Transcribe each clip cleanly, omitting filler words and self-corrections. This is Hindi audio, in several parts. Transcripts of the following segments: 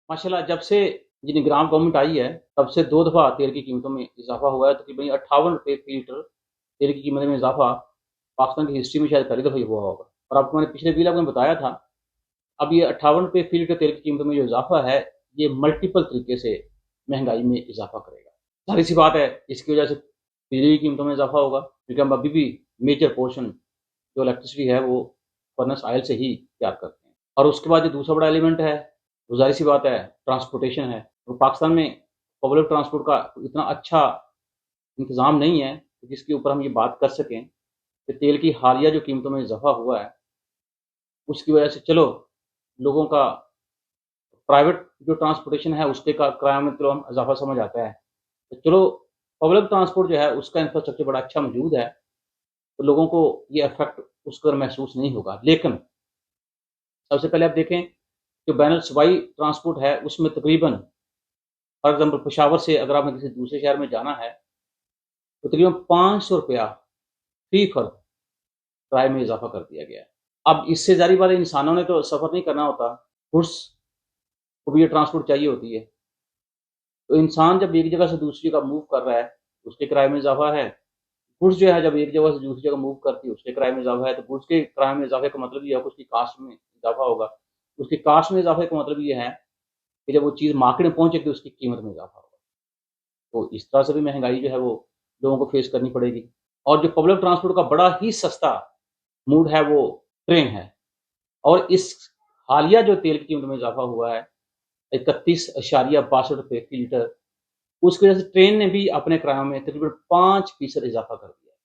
माशाल्लाह जब से ये निगरान गवर्नमेंट आई है, तब से 2 दफ़ा तेल की कीमतों में इज़ाफ़ा हुआ है। तकरीबन ₹58 फ़ी लीटर तेल की कीमत में इज़ाफ़ा पाकिस्तान की हिस्ट्री में शायद पहली दफ़ा ही हुआ होगा। और आपको मैंने पिछले बिल आपको बताया था, अब ये ₹58 फ़ी लीटर तेल की कीमतों में जो इज़ाफ़ा है, ये मल्टीपल तरीके से महँगाई में इज़ाफ़ा करेगा। ज़ाहिर-सी बात है, इसकी वजह से बिजली की कीमतों में इज़ाफ़ा होगा, क्योंकि हम अभी भी मेजर पोर्शन जो इलेक्ट्रिसिटी है, वो फर्नेस ऑयल से ही तैयार करते हैं। और उसके बाद जो दूसरा बड़ा एलिमेंट है, वो ज़ाहिर-सी बात है, ट्रांसपोर्टेशन है। तो पाकिस्तान में पब्लिक ट्रांसपोर्ट का इतना अच्छा इंतज़ाम नहीं है, जिसके ऊपर हम ये बात कर सकें कि तेल की हालिया जो कीमतों में इज़ाफ़ा हुआ है, उसकी वजह से चलो लोगों का प्राइवेट जो ट्रांसपोर्टेशन है, उसके का किराए में चलो हम इज़ाफ़ा समझ आता है। तो चलो पब्लिक ट्रांसपोर्ट जो है, उसका इंफ्रास्ट्रक्चर बड़ा अच्छा मौजूद है, तो लोगों को ये इफ़ेक्ट उस कदर महसूस नहीं होगा। लेकिन सबसे पहले आप देखें, जो बैनुल सूबाई ट्रांसपोर्ट है, उसमें तकरीबन फॉर एग्ज़ाम्पल पेशावर से अगर आपने किसी दूसरे शहर में जाना है, तो तकरीबन ₹500 फ़ी फ़र्द किराए में इज़ाफ़ा कर दिया गया है। अब इससे ज़ाहिर-सी बात है इंसानों ने तो सफ़र नहीं करना होता, गुड्स को भी ये ट्रांसपोर्ट चाहिए होती है। तो इंसान जब एक जगह से दूसरी जगह मूव कर रहा है, उसके किराए में इज़ाफ़ा है। गुड्स जो है जब एक जगह से दूसरी जगह मूव करती है, उसके किराए में इज़ाफ़ा है, तो गुड्स के किराए में इज़ाफ़े का मतलब ये है कि उसकी कॉस्ट में इज़ाफ़ा होगा। उसकी कॉस्ट में इज़ाफ़े का मतलब ये है कि जब वो चीज़ मार्केट में पहुँचेगी, उसकी कीमत में इज़ाफ़ा होगा। तो इस तरह से भी महँगाई जो है वो लोगों को फ़ेस करनी पड़ेगी। और जो पब्लिक ट्रांसपोर्ट का बड़ा ही सस्ता मोड है वो ट्रेन है। और इस हालिया जो तेल की कीमत में इज़ाफ़ा हुआ है, 31.62 फ़ी लीटर, उसकी वजह से ट्रेन ने भी अपने किरायों में तकरीबन 5% इज़ाफ़ा कर दिया है।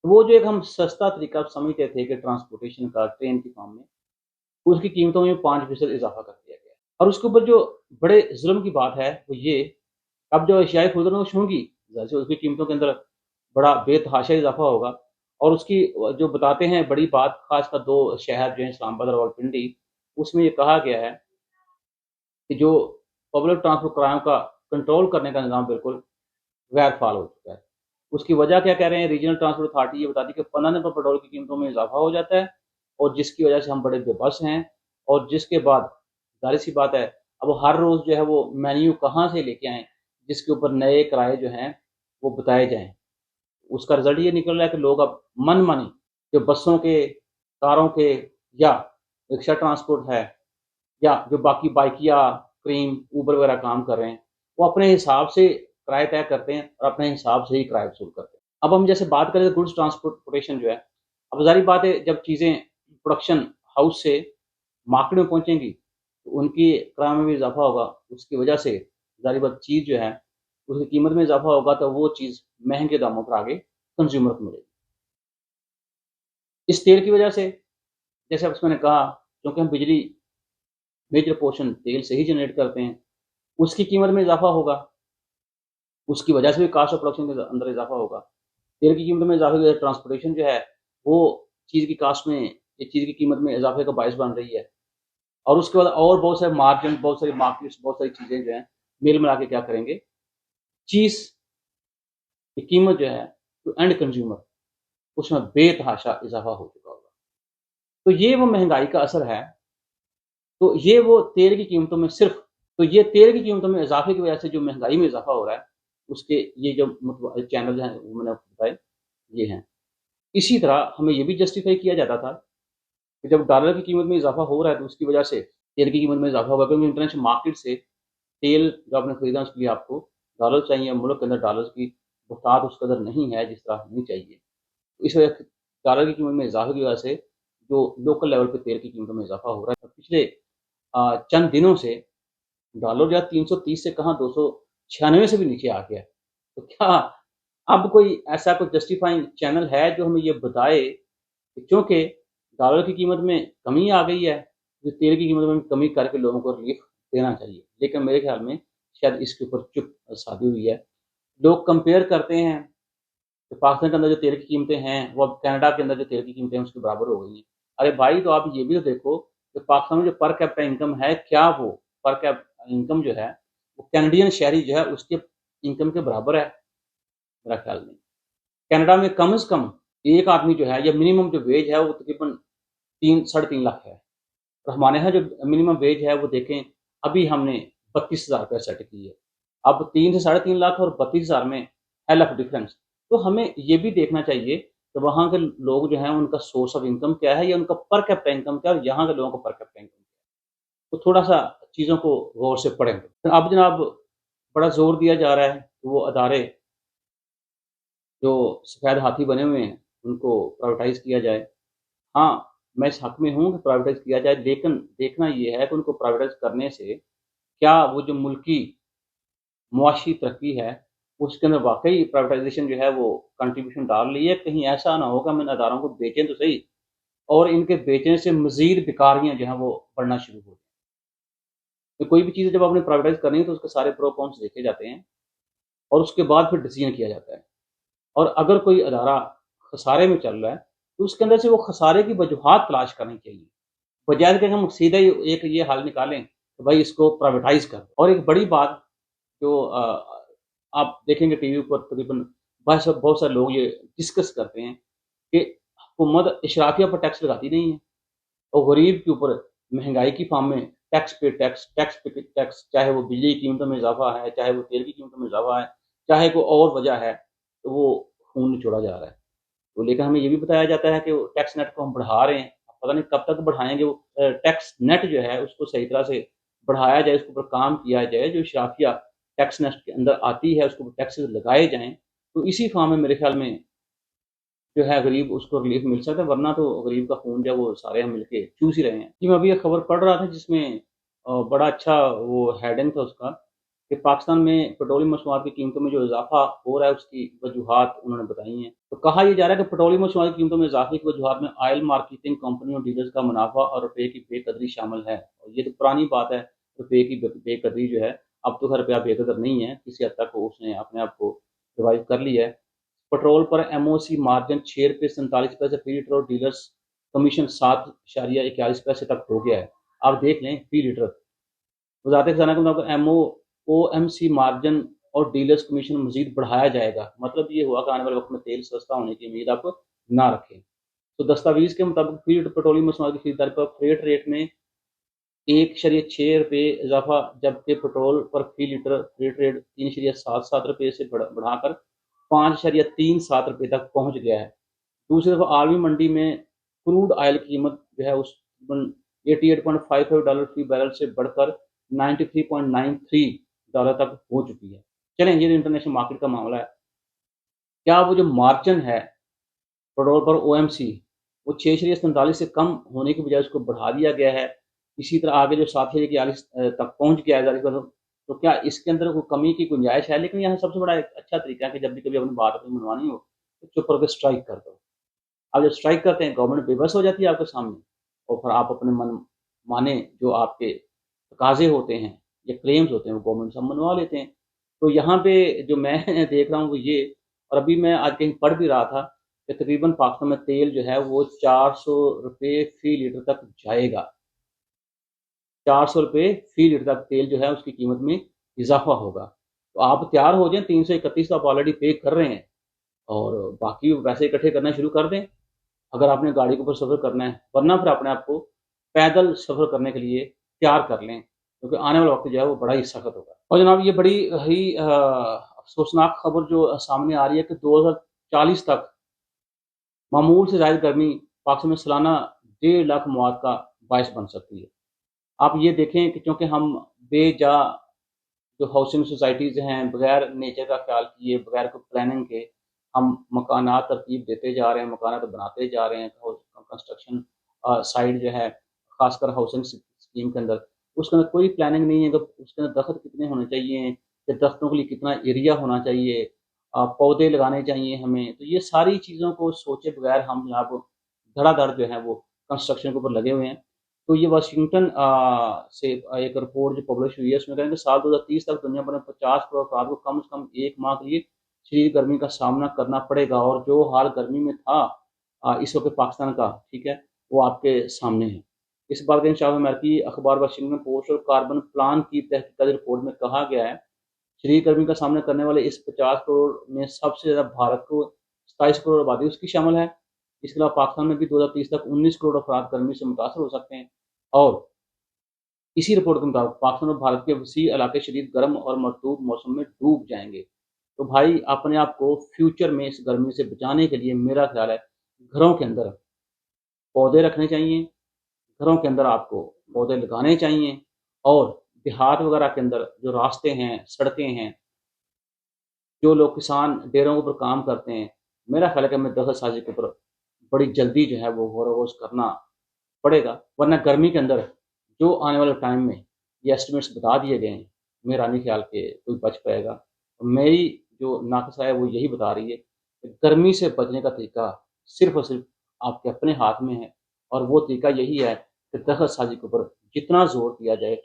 तो वो जो एक हम सस्ता तरीका समझते थे कि ट्रांसपोर्टेशन का ट्रेन की फॉर्म में, उसकी कीमतों में 5% इज़ाफ़ा कर दिया गया है। और उसके ऊपर जो बड़े ज़ुल्म की बात है, वो ये, अब जो अशियाए खुर्द-व-नोश होंगी, ज़ाहिर सी उसकी कीमतों के अंदर बड़ा बेतहाशा इज़ाफ़ा होगा। और उसकी जो बताते हैं बड़ी बात, ख़ासकर 2 शहर जो हैं इस्लामाबाद और रावलपिंडी, उसमें ये कहा गया है कि जो पब्लिक ट्रांसपोर्ट किरायों का कंट्रोल करने का निज़ाम बिल्कुल गैर फ़ाल हो चुका है। उसकी वजह क्या कह रहे हैं, रीजनल ट्रांसपोर्ट अथॉरिटी ये बताती है कि 15 दिन पर पेट्रोल की कीमतों में इज़ाफ़ा हो जाता है, और जिसकी वजह से हम बड़े बेबस हैं। और जिसके बाद ज़ाहिर-सी बात है, अब हर रोज़ जो है वो मेन्यू कहाँ से लेके आएँ, जिसके ऊपर नए किराए जो हैं, वो बताए जाएँ। उसका रिज़ल्ट ये निकल रहा है कि लोग अब मन-मानी जो बसों के, कारों के, या रिक्शा ट्रांसपोर्ट है, या जो बाकी बाइकिया, क्रीम, उबर वगैरह काम कर रहे हैं, वो अपने हिसाब से किराए तय करते हैं और अपने हिसाब से ही किराया वसूल करते हैं। अब हम जैसे बात करें गुड्स ट्रांसपोर्टेशन जो है, अब ज़ाहिर बात है जब चीज़ें प्रोडक्शन हाउस से मार्केट में पहुँचेंगी, तो उनकी किराए में भी इज़ाफ़ा होगा। उसकी वजह से ज़ाहिर बात चीज़ जो है, उसकी कीमत में इज़ाफ़ा होगा, तो वो चीज़ महँगे दामों पर आगे कंज़्यूमर को मिलेगी। इस तेल की वजह से, जैसे अब मैंने कहा, क्योंकि हम बिजली मेजर पोर्शन तेल से ही जनरेट करते हैं, उसकी कीमत में इज़ाफ़ा होगा। उसकी वजह से भी कॉस्ट ऑफ प्रोडक्शन के अंदर इज़ाफ़ा होगा। तेल की कीमत में इज़ाफ़े की वजह से ट्रांसपोर्टेशन जो है, वो चीज़ की कॉस्ट में, एक चीज़ की कीमत में इज़ाफ़े का बायस बन रही है। और उसके बाद और बहुत सारे मार्जिन, बहुत सारी मार्केट्स, बहुत सारी चीज़ें जो हैं, मिल मिला के क्या करेंगे, चीज़ की कीमत जो है, तो एंड कंज़्यूमर, उसमें बेतहाशा इज़ाफ़ा हो चुका होगा। तो ये वो महँगाई का असर है। तो ये वो तेल की कीमतों में सिर्फ़, तो ये तेल की कीमतों में इज़ाफ़े की वजह से जो महँगाई में इज़ाफ़ा हो रहा है, उसके ये जो चैनल हैं, वो मैंने आपको बताए, ये हैं। इसी तरह हमें ये भी जस्टिफ़ाई किया जाता था कि जब डॉलर की कीमत में इज़ाफ़ा हो रहा है, तो उसकी वजह से तेल की कीमत में इज़ाफ़ा होगा, क्योंकि इंटरनेशनल मार्केट से तेल जो आपने खरीदा, उसके लिए आपको डॉलर चाहिए। मुल्क के अंदर डॉलर्स की बहुतात उस कदर नहीं है जिस तरह होनी चाहिए। तो इस वजह से डॉलर की कीमत में इज़ाफ़े की वजह से जो लोकल लेवल पे तेल की कीमतों में इज़ाफ़ा हो रहा है। पिछले चंद दिनों से डॉलर जो है 330 से कहाँ 296 से भी नीचे आ गया है। तो क्या अब कोई ऐसा कोई जस्टिफाइंग चैनल है जो हमें ये बताए कि चूँकि डॉलर की कीमत में कमी आ गई है, तो तेल की कीमत में कमी करके लोगों को रिलीफ़ देना चाहिए। लेकिन मेरे ख़्याल में शायद इसके ऊपर चुप साधी हुई है। लोग कंपेयर करते हैं कि पाकिस्तान के अंदर जो तेल की कीमतें हैं, वो अब कनाडा के अंदर जो तेल की कीमतें हैं, उसके बराबर हो गई हैं। अरे भाई! तो आप ये भी तो देखो कि पाकिस्तान में जो पर कैपिटा इनकम है, क्या वो पर कैप इनकम जो है, वो कैनेडियन शहरी जो है, उसके इनकम के बराबर है, मेरा ख़्याल नहीं। कनाडा में कम से कम एक आदमी जो है, या मिनिमम जो वेज है, वो तकरीबन 3 साढ़े 3 लाख है। और हमारे यहाँ जो मिनिमम वेज है, वो देखें अभी हमने 32,000 रुपये सेट की है। अब 3 से साढ़े 3 लाख और 32,000 में हेल ऑफ डिफरेंस। तो हमें ये भी देखना चाहिए कि वहाँ के लोग जो हैं उनका सोर्स ऑफ इनकम क्या है या उनका पर कैपिटा इनकम क्या है और यहाँ के लोगों का पर कैपिटा इनकम क्या है। तो थोड़ा-सा चीज़ों को गौर से पढ़ें। अब जनाब बड़ा ज़ोर दिया जा रहा है कि वो अदारे जो सफ़ेद हाथी बने हुए हैं, उनको प्राइवेटाइज़ किया जाए। हाँ, मैं इस हक़ में हूँ कि प्राइवेटाइज़ किया जाए, लेकिन देखना ये है कि उनको प्राइवेटाइज़ करने से क्या वो जो मुल्की मुआशी तरक्की है, उसके अंदर वाक़ई प्राइवेटाइज़ेशन जो है वो कंट्रीब्यूशन डाल रही है। कहीं ऐसा ना हो कि हम इन अदारों को बेचें तो सही और इनके बेचने से मज़ीद बेकारियाँ जो हैं वो बढ़ना शुरू हो जाएँ। तो कोई भी चीज़ जब आपने प्राइवेटाइज़ करनी है तो उसके सारे प्रो कॉन्स देखे जाते हैं और उसके बाद फिर डिसीज़न किया जाता है। और अगर कोई अदारा खसारे में चल रहा है, तो उसके अंदर से वो खसारे की वजूहात तलाश करनी चाहिए। बजाय कि हम सीधा ही एक ये हल निकालें, तो भाई इसको प्राइवेटाइज़ कर दो। और एक बड़ी बात जो आप देखेंगे टीवी पर तकरीबन बहुत सारे लोग ये डिस्कस करते हैं कि हुकूमत इशराफिया पर टैक्स लगाती नहीं है और गरीब के ऊपर महँगाई की फार्म में टैक्स पे टैक्स, चाहे वो बिजली की कीमतों में इज़ाफ़ा है, चाहे वो तेल की कीमतों में इज़ाफ़ा है, चाहे कोई और वजह है, तो वो खून निचोड़ा जा रहा है। तो लेकिन हमें ये भी बताया जाता है कि वो टैक्स नेट को हम बढ़ा रहे हैं। अब पता नहीं कब तक बढ़ाएँगे वो टैक्स नेट जो है उसको सही तरह से बढ़ाया जाए, उसके ऊपर काम किया जाए, जो इशराफिया टैक्स नेट के अंदर आती है उसके ऊपर टैक्सेस लगाए जाएँ। तो इसी फॉर्म में मेरे ख़्याल में जो है गरीब उसको रिलीफ़ मिल सकता है, वरना तो गरीब का खून जो है वो सारे हम मिलके चूस ही रहे हैं। जी, मैं अभी एक खबर पढ़ रहा था जिसमें बड़ा अच्छा वो हेडिंग था उसका कि पाकिस्तान में पेट्रोलियम मसनूआत की कीमतों में जो इज़ाफ़ा हो रहा है उसकी वजूहात उन्होंने बताई हैं। तो कहा ये जा रहा है कि पेट्रोलियम मसनूआत की कीमतों में इज़ाफ़े की वजूहात में ऑयल मार्केटिंग कंपनियों और डीलर्स का मुनाफ़ा और रुपए की बेकदरी शामिल है। और ये तो पुरानी बात है, रुपए की बेकदरी जो है, अब तो खैर रुपया बेकदर नहीं है, किसी हद तक उसने अपने आप को रिवाइव कर लिया है। पेट्रोल पर एमओसी मार्जिन ₹6.47 फी लीटर और डीलर्स कमीशन 7.41 तक हो गया है। आप देख लें फी लीटर। वज़ारत ख़ज़ाना के मुताबिक ओएमसी मार्जिन और डीलर्स कमीशन मज़ीद बढ़ाया जाएगा। मतलब ये हुआ कि आने वाले वक़्त में तेल सस्ता होने की उम्मीद आप ना रखें। तो दस्तावेज़ के मुताबिक फी लीटर पेट्रोलियम मसनूआत की खरीदारी पर फ्रेट रेट में ₹1.6 इज़ाफ़ा, जबकि पेट्रोल पर फी लीटर फ्रेट रेट ₹3.77 से बढ़ाकर ₹5.37 तक पहुँच गया है। दूसरी तरफ आलमी मंडी में क्रूड ऑयल की कीमत जो है उस $88.55 फी बैरल से बढ़कर $93.93 तक हो चुकी है। चलें, ये तो इंटरनेशनल मार्केट का मामला है। क्या वो जो मार्जिन है पेट्रोल पर ओएमसी, वो 6.47 से कम होने की बजाय उसको बढ़ा दिया गया है। इसी तरह आगे जो 7.41 तक पहुँच गया है तो क्या इसके अंदर कोई कमी की गुंजाइश है? लेकिन यहाँ सबसे बड़ा एक अच्छा तरीका है कि जब भी कभी अपनी बात अपनी मनवानी हो, तो चुप करके स्ट्राइक कर दो। आप जब स्ट्राइक करते हैं, गवर्नमेंट बेबस हो जाती है आपके सामने और फिर आप अपने मन माने जो आपके तकाज़े होते हैं या क्लेम्स होते हैं, वो गवर्नमेंट से हम मनवा लेते हैं। तो यहाँ पे जो मैं देख रहा हूँ वो ये, और अभी मैं आज कहीं पढ़ भी रहा था कि तकरीबन पाकिस्तान में तेल जो है वो ₹400 फ़ी लीटर तक जाएगा। ₹400 फ़ी लीटर तक तेल जो है उसकी कीमत में इज़ाफ़ा होगा। तो आप तैयार हो जाएँ, 331 तो आप ऑलरेडी पे कर रहे हैं और बाकी पैसे इकट्ठे करना शुरू कर दें। अगर आपने गाड़ी के ऊपर सफ़र करना है, वरना फिर अपने आप को पैदल सफ़र करने के लिए तैयार कर लें, क्योंकि आने वाला वक़्त जो है वो बड़ा ही सख़्त होगा। और जनाब ये बड़ी ही अफ़सोसनाक खबर जो सामने आ रही है कि 2040 तक मामूल से ज़्यादा गर्मी पाकिस्तान में सालाना 1.5 लाख मौत का बायस बन सकती है। आप ये देखें कि चूँकि हम बेजा जो हाउसिंग सोसाइटीज़ हैं, बगैर नेचर का ख़्याल किए, बगैर कोई प्लानिंग के हम मकानात तरतीब देते जा रहे हैं, मकानात बनाते जा रहे हैं। कंस्ट्रक्शन साइट जो है, ख़ासकर हाउसिंग स्कीम के अंदर, उसके अंदर कोई प्लानिंग नहीं है कि उसके अंदर दरख़्त कितने होने चाहिए, या दरख्तों के लिए कितना एरिया होना चाहिए, पौधे लगाने चाहिए हमें। तो ये सारी चीज़ों को सोचे बगैर हम जनाब धड़ाधड़ जो है वो कंस्ट्रक्शन के ऊपर लगे हुए हैं। तो ये वाशिंगटन से एक रिपोर्ट जो पब्लिश हुई है उसमें कह रहे हैं कि साल 2030 तक दुनिया भर में 50 करोड़ अफ़राद को कम से कम 1 माह के लिए शदीद गर्मी का सामना करना पड़ेगा। और जो हाल गर्मी में था इस वक़्त पाकिस्तान का, ठीक है, वो आपके सामने है। इस बात का इंकशाफ अमेरिकी अखबार वाशिंगटन पोस्ट और कार्बन प्लान की तहकीकाती रिपोर्ट में कहा गया है, शदीद गर्मी का सामना करने वाले इस 50 करोड़ में सबसे ज़्यादा भारत को 27 करोड़ आबादी उसकी शामिल है। इसके अलावा पाकिस्तान में भी 2030 तक 19 करोड़ अफ़राद गर्मी से मुतासर हो सकते हैं। और इसी रिपोर्ट के मुताबिक पाकिस्तान और भारत के वसी इलाके शदीद गर्म और मरतूब मौसम में डूब जाएंगे। तो भाई अपने आप को फ्यूचर में इस गर्मी से बचाने के लिए मेरा ख्याल है घरों के अंदर पौधे रखने चाहिए, घरों के अंदर आपको पौधे लगाने चाहिए और देहात वगैरह के अंदर जो रास्ते हैं, सड़कें हैं, जो लोग किसान डेरों के ऊपर काम करते हैं, मेरा ख्याल है कि हमें दखलअंदाज़ी के ऊपर बड़ी जल्दी जो है वो गौर-व-गौश करना पड़ेगा, वरना गर्मी के अंदर जो आने वाले टाइम में ये एस्टिमेट्स बता दिए गए हैं, मेरा नहीं ख्याल कि कोई बच पाएगा। मेरी जो नाक़सा है वो यही बता रही है कि गर्मी से बचने का तरीका सिर्फ़ और सिर्फ़ आपके अपने हाथ में है और वो तरीका यही है कि दखलअंदाज़ी के ऊपर जितना ज़ोर दिया जाए